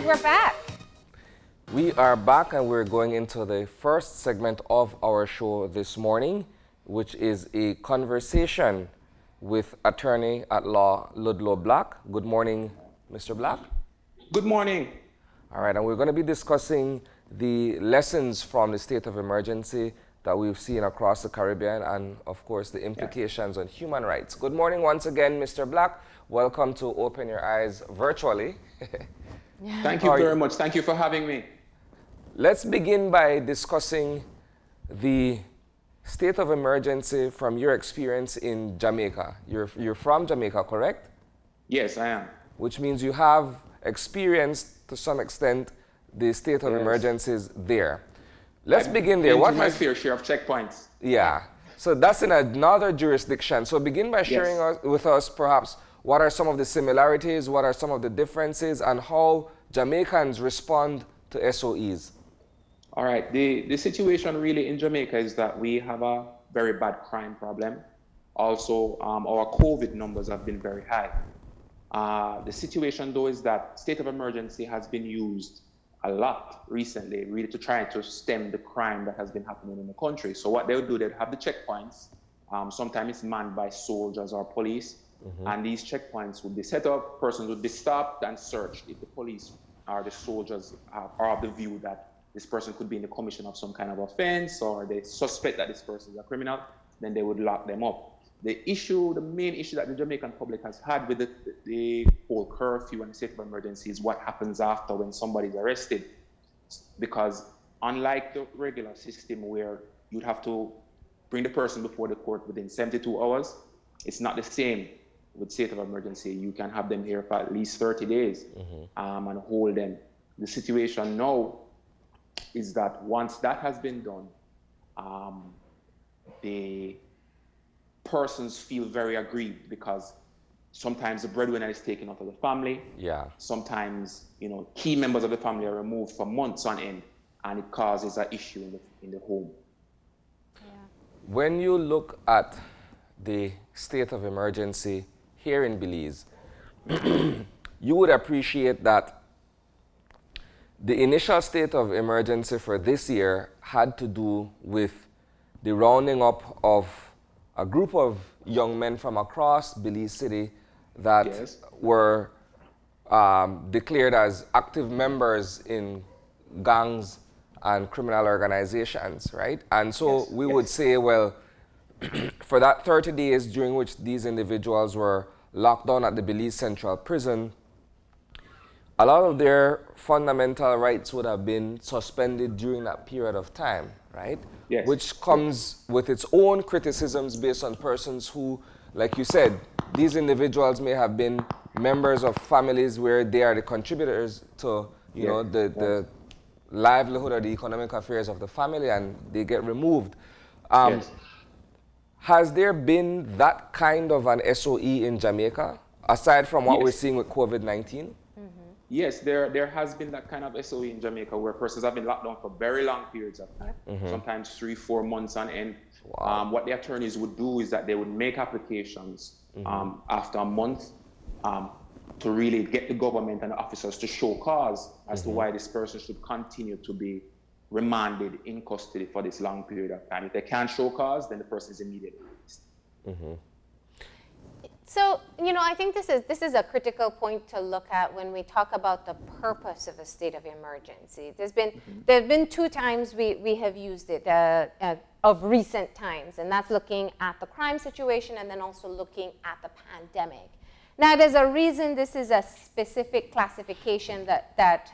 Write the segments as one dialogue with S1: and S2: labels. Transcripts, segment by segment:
S1: we're back.
S2: We are back and we're going into the first segment of our show this morning, which is a conversation with Attorney at Law Ludlow Black. Good morning, Mr. Black.
S3: Good morning.
S2: All right, and we're going to be discussing the lessons from the state of emergency that we've seen across the Caribbean and, of course, the implications on human rights. Good morning once again, Mr. Black. Welcome to Open Your Eyes virtually.
S3: Thank you very much. Thank you for having me.
S2: Let's begin by discussing the state of emergency from your experience in Jamaica. You're from Jamaica, correct?
S3: Yes, I am.
S2: Which means you have experienced, to some extent, the state of emergencies there. Let's begin there.
S3: What my fair share of checkpoints.
S2: Yeah. So that's in another jurisdiction. So begin by sharing with us, perhaps, what are some of the similarities, what are some of the differences, and how Jamaicans respond to SOEs.
S3: All right. The situation really in Jamaica is that we have a very bad crime problem. Also, our COVID numbers have been very high. The situation, though, is that state of emergency has been used a lot recently, really to try to stem the crime that has been happening in the country. So what they'll do, they'll have the checkpoints. Sometimes it's manned by soldiers or police. And these checkpoints would be set up, persons would be stopped and searched. If the police or the soldiers are of the view that this person could be in the commission of some kind of offense, or they suspect that this person is a criminal, then they would lock them up. The main issue that the Jamaican public has had with the whole curfew and the state of emergency is what happens after when somebody's arrested. Because unlike the regular system where you'd have to bring the person before the court within 72 hours, it's not the same with state of emergency. You can have them here for at least 30 days and hold them. The situation now is that once that has been done, the persons feel very aggrieved because sometimes the breadwinner is taken out of the family.
S2: Yeah.
S3: Sometimes, key members of the family are removed for months on end, and it causes an issue in the home.
S1: Yeah.
S2: When you look at the state of emergency here in Belize, you would appreciate that the initial state of emergency for this year had to do with the rounding up of a group of young men from across Belize City that were declared as active members in gangs and criminal organizations, right? And so we would say, well, for that 30 days during which these individuals were locked down at the Belize Central Prison, a lot of their fundamental rights would have been suspended during that period of time, right?
S3: Yes.
S2: Which comes with its own criticisms based on persons who, like you said, these individuals may have been members of families where they are the contributors to, the livelihood or the economic affairs of the family, and they get removed. Has there been that kind of an SOE in Jamaica, aside from what we're seeing with COVID-19?
S3: Yes, there has been that kind of SOE in Jamaica where persons have been locked down for very long periods of time, sometimes 3-4 months on end.
S2: Wow.
S3: What the attorneys would do is that they would make applications after a month to really get the government and the officers to show cause as to why this person should continue to be remanded in custody for this long period of time. If they can't show cause, then the person is immediately released.
S1: So, I think this is a critical point to look at when we talk about the purpose of a state of emergency. There have been 2 times we have used it of recent times, and that's looking at the crime situation and then also looking at the pandemic. Now, there's a reason this is a specific classification that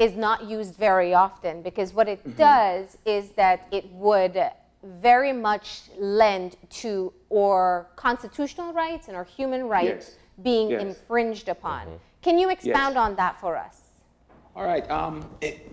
S1: is not used very often, because what it does is that it would very much lend to our constitutional rights and our human rights being infringed upon. Can you expound on that for us?
S3: All right.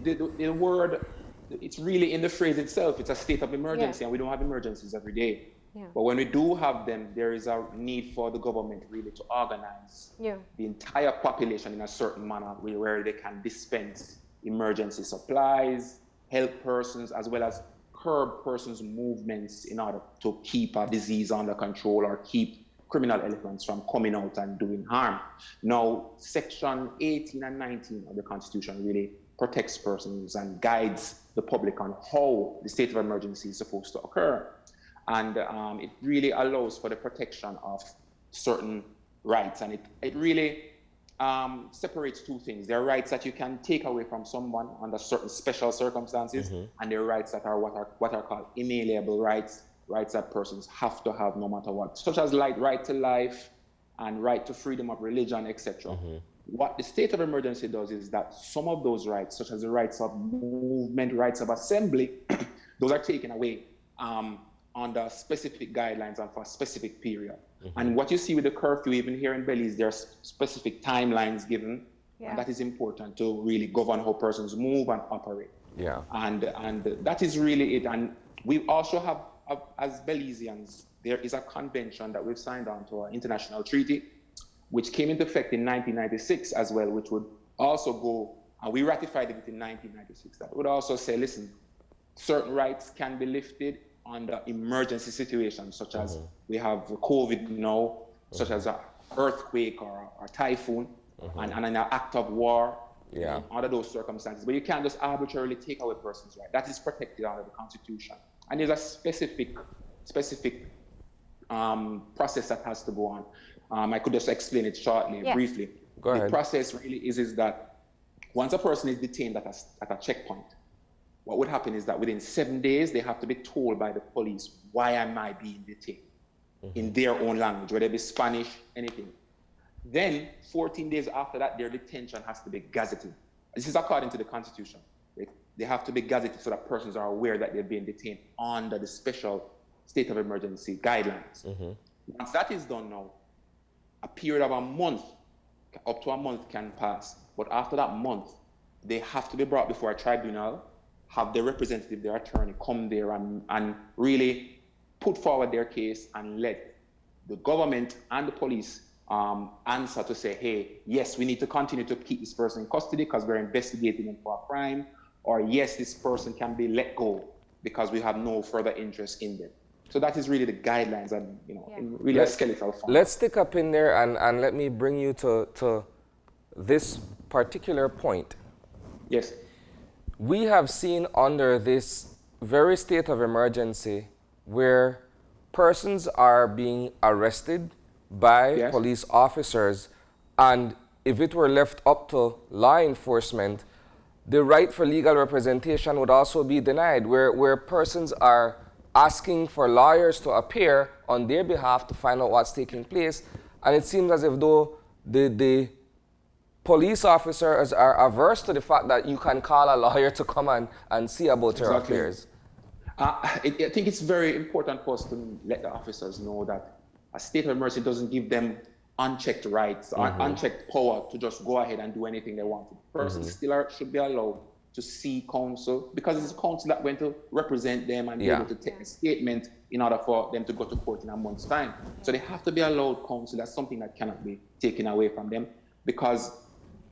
S3: The word, it's really in the phrase itself. It's a state of emergency, and we don't have emergencies every day.
S1: Yeah.
S3: But when we do have them, there is a need for the government really to organize the entire population in a certain manner where they can dispense emergency supplies, help persons, as well as curb persons' movements in order to keep a disease under control or keep criminal elements from coming out and doing harm. Now, Section 18 and 19 of the Constitution really protects persons and guides the public on how the state of emergency is supposed to occur. And it really allows for the protection of certain rights. And it really separates two things. There are rights that you can take away from someone under certain special circumstances, and there are rights that are what are called inalienable rights, rights that persons have to have no matter what, such as right to life and right to freedom of religion, etc. What the state of emergency does is that some of those rights, such as the rights of movement, rights of assembly, those are taken away under specific guidelines and for a specific period. And what you see with the curfew, even here in Belize, there are specific timelines given, and that is important to really govern how persons move and operate. And that is really it. And we also have, as Belizeans, there is a convention that we've signed on to, an international treaty, which came into effect in 1996 as well, which would also go, and we ratified it in 1996, that would also say, listen, certain rights can be lifted under emergency situations, such as we have COVID now, such as an earthquake or a typhoon, and an act of war, under those circumstances. But you can't just arbitrarily take away a person's right. That is protected under the Constitution. And there's a specific process that has to go on. I could just explain it shortly, briefly.
S2: Go ahead.
S3: The process really is that once a person is detained at a checkpoint, what would happen is that within 7 days, they have to be told by the police, why am I being detained? In their own language, whether it be Spanish, anything. Then 14 days after that, their detention has to be gazetted. This is according to the Constitution. They have to be gazetted so that persons are aware that they're being detained under the special state of emergency guidelines. Once that is done now, a period of a month, up to a month can pass. But after that month, they have to be brought before a tribunal, have their representative, their attorney, come there and really put forward their case and let the government and the police answer to say, hey, yes, we need to continue to keep this person in custody because we're investigating him for a crime, or yes, this person can be let go because we have no further interest in them. So that is really the guidelines and, in really a skeletal form.
S2: Let's stick up in there and let me bring you to this particular point.
S3: Yes.
S2: We have seen under this very state of emergency where persons are being arrested by police officers, and if it were left up to law enforcement, the right for legal representation would also be denied, where persons are asking for lawyers to appear on their behalf to find out what's taking place, and it seems as if though the police officers are averse to the fact that you can call a lawyer to come and see about your affairs.
S3: I think it's very important for us to let the officers know that a state of emergency doesn't give them unchecked rights or unchecked power to just go ahead and do anything they want. Persons still should be allowed to see counsel, because it's a counsel that's going to represent them and be able to take a statement in order for them to go to court in a month's time. So they have to be allowed counsel. That's something that cannot be taken away from them, because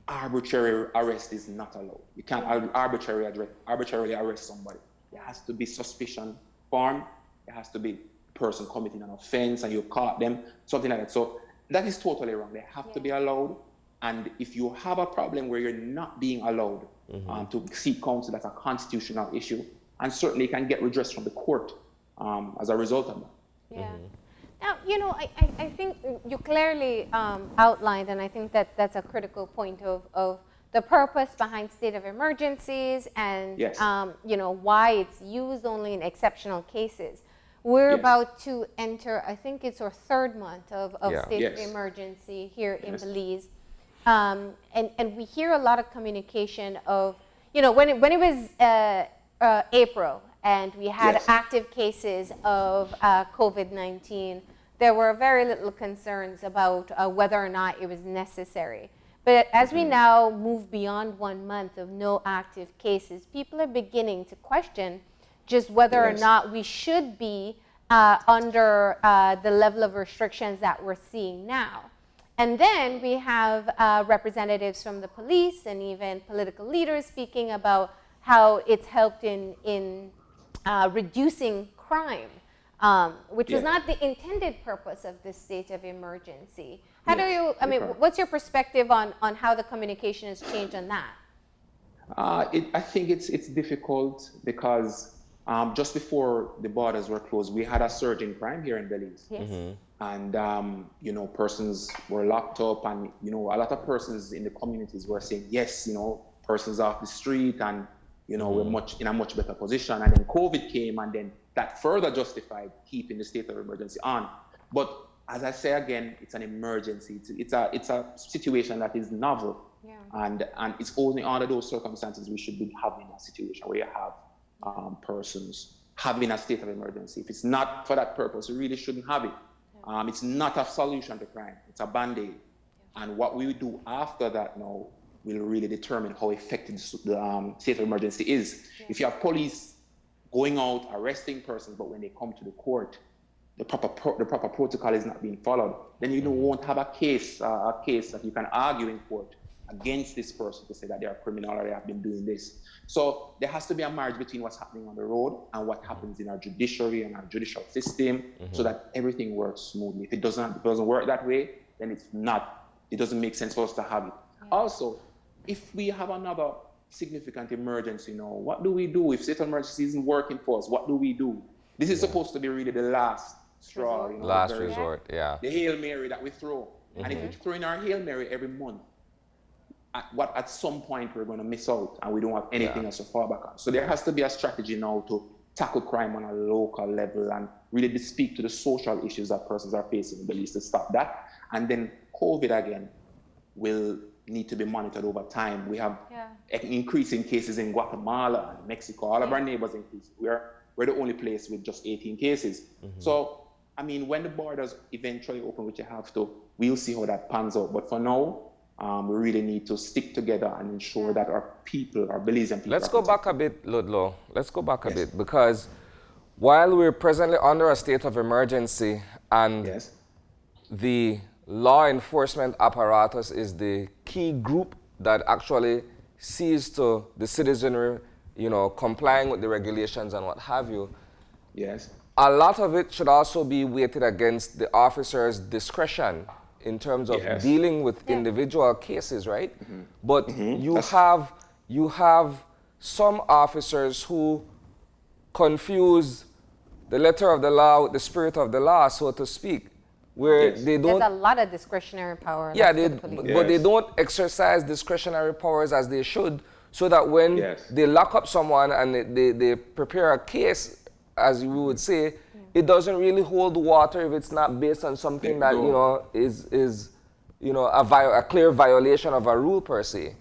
S3: arbitrary arrest is not allowed. You can't arbitrarily arrest somebody. There has to be suspicion formed. There has to be a person committing an offense and you caught them, something like that. So that is totally wrong. They have to be allowed. And if you have a problem where you're not being allowed to seek counsel, that's a constitutional issue. And certainly you can get redress from the court as a result of that.
S1: Now, I think you clearly outlined, and I think that's a critical point of the purpose behind state of emergencies and, why it's used only in exceptional cases. We're about to enter, I think it's our third month of state of emergency here in Belize. And we hear a lot of communication of, when it was April and we had active cases of COVID-19, there were very little concerns about whether or not it was necessary. But as we now move beyond 1 month of no active cases, people are beginning to question just whether or not we should be under the level of restrictions that we're seeing now. And then we have representatives from the police and even political leaders speaking about how it's helped in reducing crime which was
S3: Yeah.
S1: not the intended purpose of this state of emergency. How do
S3: Yes,
S1: you, I mean,
S3: correct.
S1: what's your perspective on how the communication has changed on that?
S3: I think it's difficult because just before the borders were closed, we had a surge in crime here in Belize.
S1: Yes.
S3: And, you know, persons were locked up, and, you know, a lot of persons in the communities were saying, yes, you know, persons off the street, and, you know, we're in a much better position. And then COVID came, and then that further justified keeping the state of emergency on. But as I say again, it's an emergency. It's a situation that is novel.
S1: Yeah.
S3: And it's only under those circumstances we should be having a situation where you have persons having a state of emergency. If it's not for that purpose, we really shouldn't have it. It's not a solution to crime. It's a band-aid. And what we do after that now will really determine how effective the state of emergency is.
S1: Yeah.
S3: If you have police going out, arresting persons, but when they come to the court, the proper protocol is not being followed, then you won't have a case that you can argue in court against this person to say that they are criminal or they have been doing this. So there has to be a marriage between what's happening on the road and what happens in our judiciary and our judicial system, so that everything works smoothly. If it doesn't work that way, then it doesn't make sense for us to have it.
S1: Yeah.
S3: Also, if we have another significant emergency now, what do we do? If state of emergency isn't working for us, what do we do? This is supposed to be really the last straw.
S1: Resort.
S3: You know,
S2: Last
S3: the
S2: resort, yeah.
S3: the Hail Mary that we throw. And if we throw in our Hail Mary every month, at some point we're going to miss out, and we don't have anything else to fall back on. So there has to be a strategy now to tackle crime on a local level and really speak to the social issues that persons are facing in Belize to stop that. And then COVID again will need to be monitored over time. We have increasing cases in Guatemala and Mexico. All of our neighbors increase. We're the only place with just 18 cases. So, I mean, when the borders eventually open, which you have to, we'll see how that pans out. But for now, we really need to stick together and ensure that our people, our Belizean people.
S2: Let's go back a bit, Ludlow. Let's go back a bit, because while we're presently under a state of emergency and the law enforcement apparatus is the key group that actually sees to the citizenry, you know, complying with the regulations and what have you.
S3: Yes.
S2: A lot of it should also be weighted against the officer's discretion in terms of dealing with individual cases, right? But you have some officers who confuse the letter of the law with the spirit of the law, so to speak, where they don't.
S1: There's a lot of discretionary power.
S2: Yeah, but they don't exercise discretionary powers as they should, so that when they lock up someone and they prepare a case, as you would say, it doesn't really hold water if it's not based on something that, you know, is you know, a clear violation of a rule per se.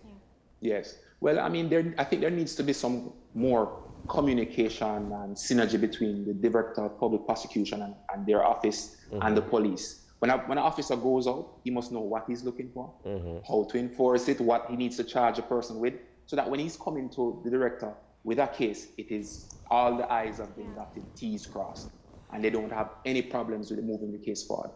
S3: Yes. Well, I mean, I think there needs to be some more communication and synergy between the Director of Public Prosecution and their office and the police. When an officer goes out, he must know what he's looking for, how to enforce it, what he needs to charge a person with, so that when he's coming to the director with a case, it is all the I's have been dotted, T's crossed, and they don't have any problems with moving the case forward.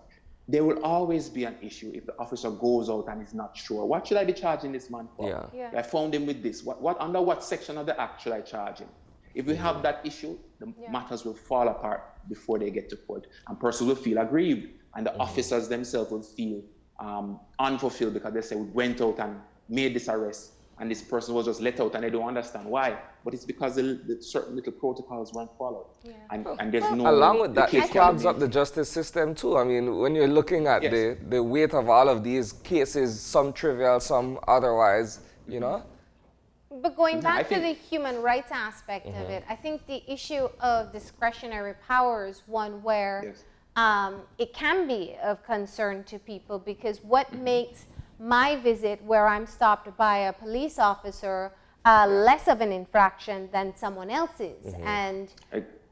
S3: There will always be an issue if the officer goes out and is not sure. What should I be charging this man for? I found him with this. Under what section of the act should I charge him? If we have that issue, the matters will fall apart before they get to court, and persons will feel aggrieved, and the officers themselves will feel unfulfilled, because they say, we went out and made this arrest, and this person was just let out, and they don't understand why. But it's because the certain little protocols weren't followed. And there's no...
S2: Along with that, it clogs up the justice system too. I mean, when you're looking at the weight of all of these cases, some trivial, some otherwise, you know?
S1: But going back to the human rights aspect of it, I think the issue of discretionary power is one where it can be of concern to people, because what makes my visit where I'm stopped by a police officer less of an infraction than someone else's? And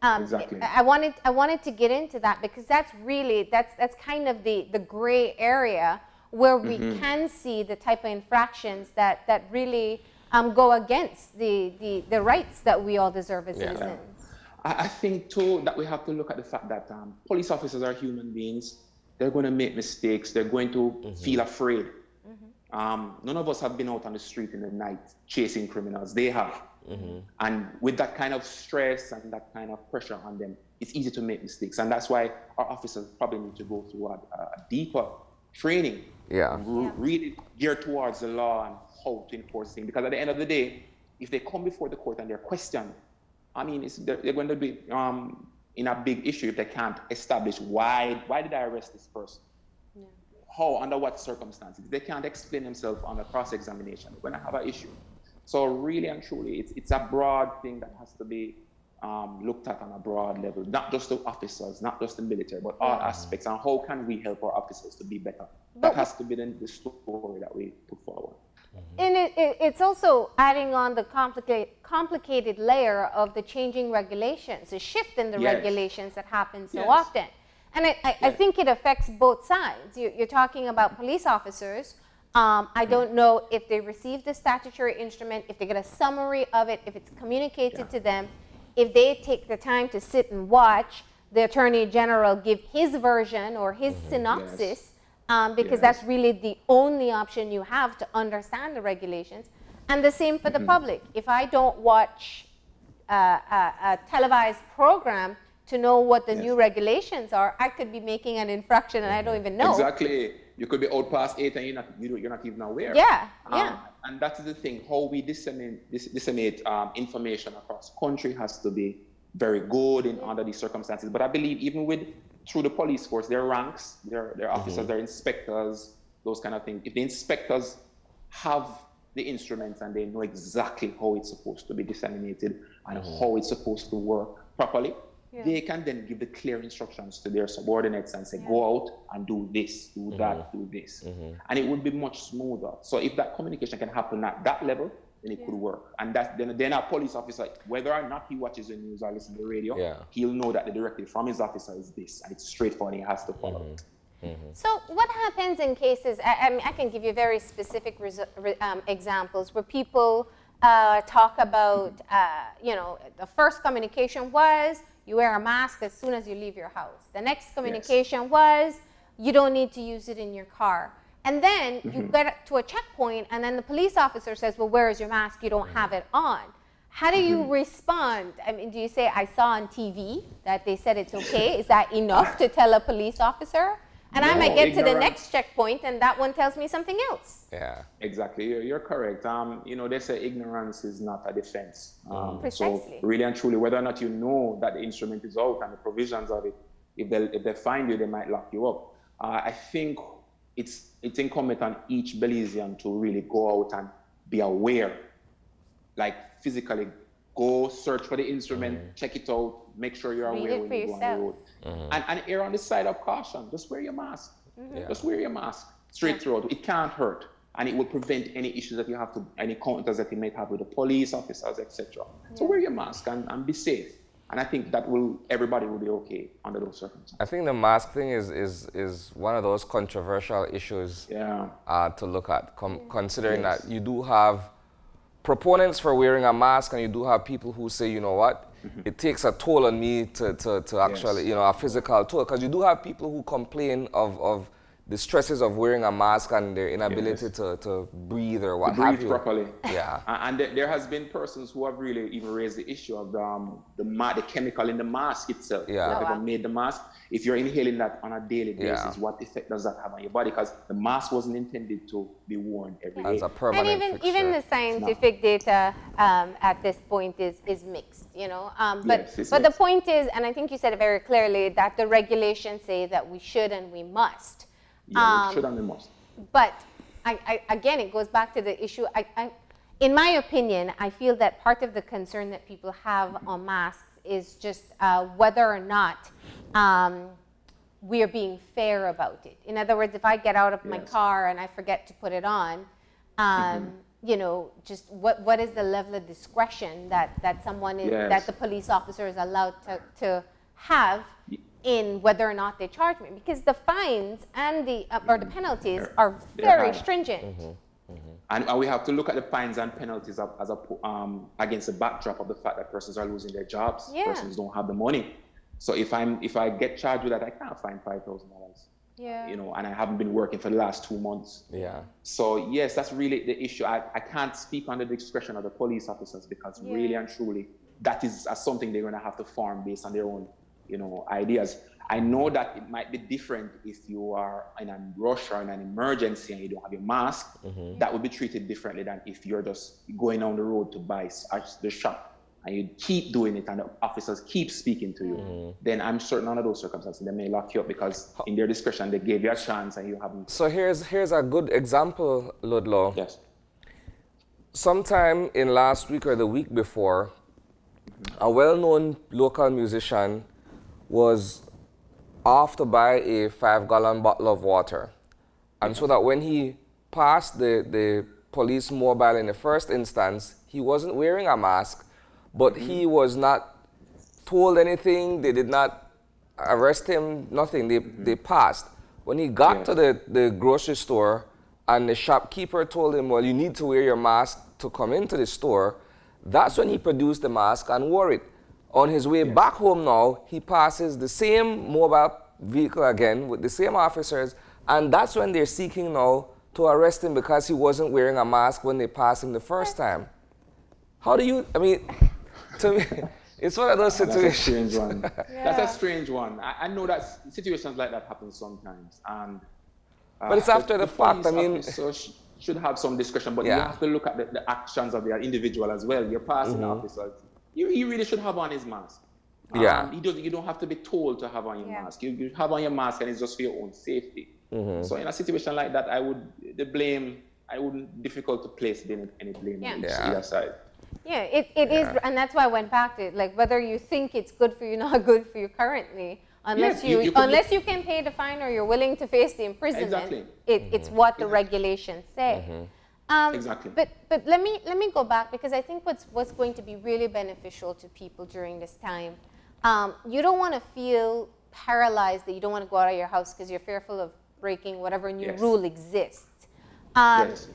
S1: I wanted to get into that, because that's really, that's kind of the gray area where we can see the type of infractions that really go against the rights that we all deserve as citizens.
S3: I think too that we have to look at the fact that police officers are human beings. They're going to make mistakes. They're going to feel afraid. None of us have been out on the street in the night chasing criminals. They have. And with that kind of stress and that kind of pressure on them, it's easy to make mistakes. And that's why our officers probably need to go through a deeper training, really geared towards the law and how to enforce things. Because at the end of the day, if they come before the court and they're questioned, I mean, they're going to be in a big issue if they can't establish why did I arrest this person? Yeah. How, under what circumstances? They can't explain themselves on a cross-examination. We're going to have an issue. So really and truly, it's a broad thing that has to be looked at on a broad level, not just the officers, not just the military, but all aspects. And how can we help our officers to be better? That has to be the story that we put forward.
S1: And it's also adding on the complicated layer of the changing regulations, the shift in the regulations that happens so often. And I think it affects both sides. You're talking about police officers. I don't know if they receive the statutory instrument, if they get a summary of it, if it's communicated to them, if they take the time to sit and watch the Attorney General give his version or his synopsis, because that's really the only option you have to understand the regulations. And the same for the public. If I don't watch a televised program to know what the new regulations are, I could be making an infraction and I don't even know.
S3: Exactly. You could be out past 8 and you're not even aware. And that's the thing. How we disseminate information across the country has to be very good under these circumstances. But I believe even through the police force, their ranks, their officers, their inspectors, those kind of things. If the inspectors have the instruments and they know exactly how it's supposed to be disseminated and how it's supposed to work properly, they can then give the clear instructions to their subordinates and say, go out and do this, do that, do this. And it would be much smoother. So if that communication can happen at that level, then it could work. And then a police officer, whether or not he watches the news or listens to the radio, he'll know that the directive from his officer is this, and it's straightforward and he has to follow it.
S1: So what happens in cases, I can give you very specific examples where people talk about, the first communication was, you wear a mask as soon as you leave your house. The next communication was, you don't need to use it in your car. And then you get to a checkpoint and then the police officer says, well, where is your mask? You don't have it on. How do you respond? I mean, do you say, I saw on TV that they said it's okay? Is that enough to tell a police officer? And I might get to the next checkpoint and that one tells me something else.
S2: Yeah,
S3: exactly. You're correct. They say ignorance is not a defense.
S1: Precisely.
S3: So really and truly, whether or not you know that the instrument is out and the provisions of it, if they find you, they might lock you up. I think it's incumbent on each Belizean to really go out and be aware, like physically go search for the instrument, check it out, make sure you're aware when you go on the road. And err on the side of caution. Just wear your mask. Just wear your mask straight through. It can't hurt. And it will prevent any issues that you have any encounters that you might have with the police officers, etc. So wear your mask and be safe. And I think that everybody will be okay under those circumstances.
S2: I think the mask thing is one of those controversial issues to look at, considering that you do have proponents for wearing a mask and you do have people who say, you know what, it takes a toll on me to actually, a physical toll. Because you do have people who complain of the stresses of wearing a mask and their inability to breathe or what have you.
S3: Breathe properly.
S2: Yeah.
S3: And there has been persons who have really even raised the issue of the chemical in the mask itself.
S2: Yeah.
S3: That made the mask. If you're inhaling that on a daily basis, what effect does that have on your body? Because the mask wasn't intended to be worn every day.
S2: As a permanent
S1: and even the scientific data at this point is mixed, But the point is, and I think you said it very clearly, that the regulations say that we should and we must.
S3: We should and we must.
S1: But again, it goes back to the issue. In my opinion, I feel that part of the concern that people have on masks is just whether or not we are being fair about it. In other words, if I get out of my car and I forget to put it on, just what is the level of discretion that someone is, that the police officer is allowed to have in whether or not they charge me, because the fines and the penalties are very stringent.
S3: And we have to look at the fines and penalties against the backdrop of the fact that persons are losing their jobs. Persons don't have the money. So if I get charged with that, I can't fine $5,000.
S1: Yeah.
S3: You know, and I haven't been working for the last 2 months.
S2: Yeah.
S3: So yes, that's really the issue. I can't speak on the discretion of the police officers because really and truly, that is something they're going to have to form based on their own, you know, ideas. I know that it might be different if you are in a rush or in an emergency and you don't have your mask. That would be treated differently than if you're just going down the road to buy at the shop and you keep doing it and the officers keep speaking to you. Then I'm certain under those circumstances they may lock you up because in their discretion they gave you a chance and you haven't.
S2: So here's a good example, Ludlow.
S3: Yes.
S2: Sometime in last week or the week before, a well-known local musician was off to buy a 5-gallon bottle of water. And so that when he passed the police mobile in the first instance, he wasn't wearing a mask, but he was not told anything. They did not arrest him, nothing. They passed. When he got to the grocery store and the shopkeeper told him, well, you need to wear your mask to come into the store, that's when he produced the mask and wore it. On his way back home now, he passes the same mobile vehicle again with the same officers, and that's when they're seeking now to arrest him because he wasn't wearing a mask when they passed him the first time. How do you, I mean, to me, it's one of those situations.
S3: That's a strange one. That's a strange one. I know that situations like that happen sometimes, and
S2: but it's after the fact. I mean,
S3: should have some discretion, but you have to look at the actions of the individual as well. You're passing officer. He really should have on his mask. You don't have to be told to have on your mask. You have on your mask and it's just for your own safety. So in a situation like that, I wouldn't difficult to place any blame on either side.
S1: Yeah, it is, and that's why I went back to it. Like whether you think it's good for you, not good for you currently, unless unless you can pay the fine or you're willing to face the imprisonment. It's what the regulations say.
S3: Exactly.
S1: But let me go back because I think what's going to be really beneficial to people during this time. You don't want to feel paralyzed that you don't want to go out of your house because you're fearful of breaking whatever new rule exists. As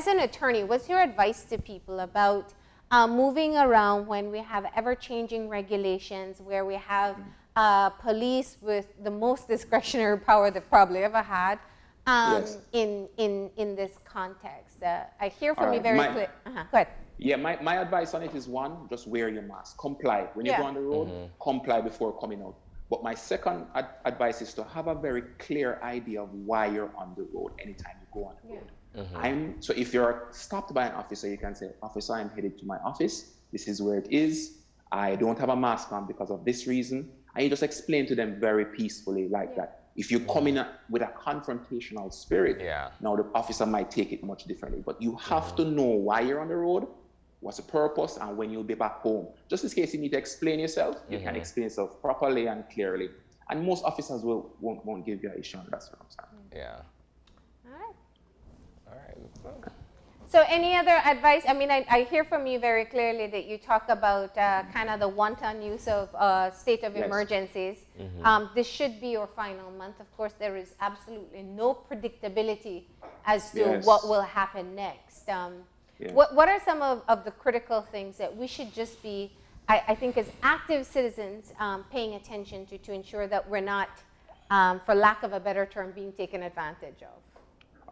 S1: an attorney, what's your advice to people about moving around when we have ever-changing regulations, where we have police with the most discretionary power they've probably ever had in this context? I hear from you very clear. Go ahead.
S3: Yeah, my advice on it is one, just wear your mask. Comply. When you go on the road, comply before coming out. But my second advice is to have a very clear idea of why you're on the road anytime you go on the road. So if you're stopped by an officer, you can say, officer, I'm headed to my office. This is where it is. I don't have a mask on because of this reason. And you just explain to them very peacefully like that. If you come in with a confrontational spirit, now the officer might take it much differently. But you have to know why you're on the road, what's the purpose, and when you'll be back home. Just in case you need to explain yourself, you can explain yourself properly and clearly. And most officers won't give you an issue on that circumstance.
S2: All right.
S1: So any other advice? I mean, I hear from you very clearly that you talk about kind of the wanton use of state of emergencies. This should be your final month. Of course, there is absolutely no predictability as to what will happen next. What are some of the critical things that we should just be, I think, as active citizens paying attention to ensure that we're not, for lack of a better term, being taken advantage of?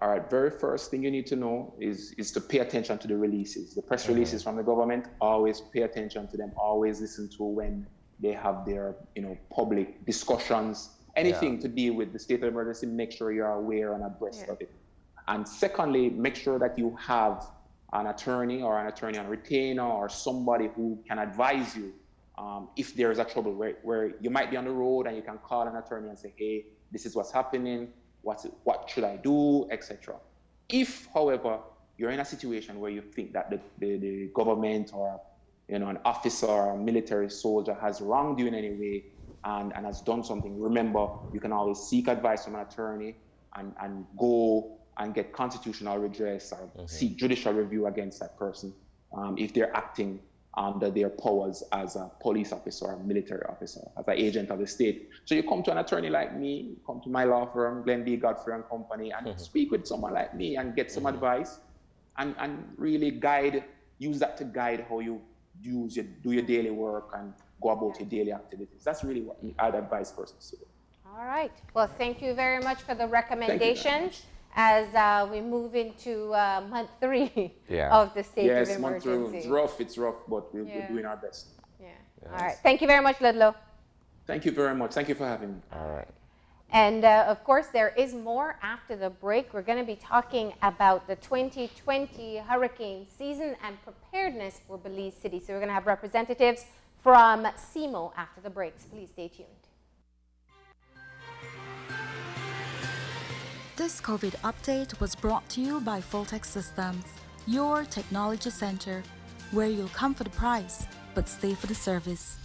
S3: All right, very first thing you need to know is to pay attention to the releases. The press releases from the government, always pay attention to them, always listen to when they have their public discussions, anything to deal with the state of emergency, make sure you're aware and abreast of it. And secondly, make sure that you have an attorney or an attorney on retainer or somebody who can advise you if there is a trouble where you might be on the road and you can call an attorney and say, hey, this is what's happening. What should I do, etc. If, however, you're in a situation where you think that the government or an officer or a military soldier has wronged you in any way and has done something, remember, you can always seek advice from an attorney and go and get constitutional redress or seek judicial review against that person if they're acting under their powers as a police officer or a military officer, as an agent of the state. So you come to an attorney like me, come to my law firm, Glenn B. Godfrey and Company, and speak with someone like me and get some advice and really use that to guide how you do your daily work and go about your daily activities. That's really what I'd advise persons to do.
S1: All right. Well, thank you very much for the recommendations as we move into month 3
S2: Yeah.
S1: of the state of
S3: Yes, month through.
S1: emergency.
S3: It's rough, but we're doing our best.
S1: Yeah.
S2: Yes.
S1: All right. Thank you very much, Ludlow.
S3: Thank you very much. Thank you for having me.
S2: All right.
S1: And of course, there is more after the break. We're going to be talking about the 2020 hurricane season and preparedness for Belize City. So we're going to have representatives from CMO after the breaks. Please stay tuned.
S4: This COVID update was brought to you by Fulltech Systems, your technology center, where you'll come for the price, but stay for the service.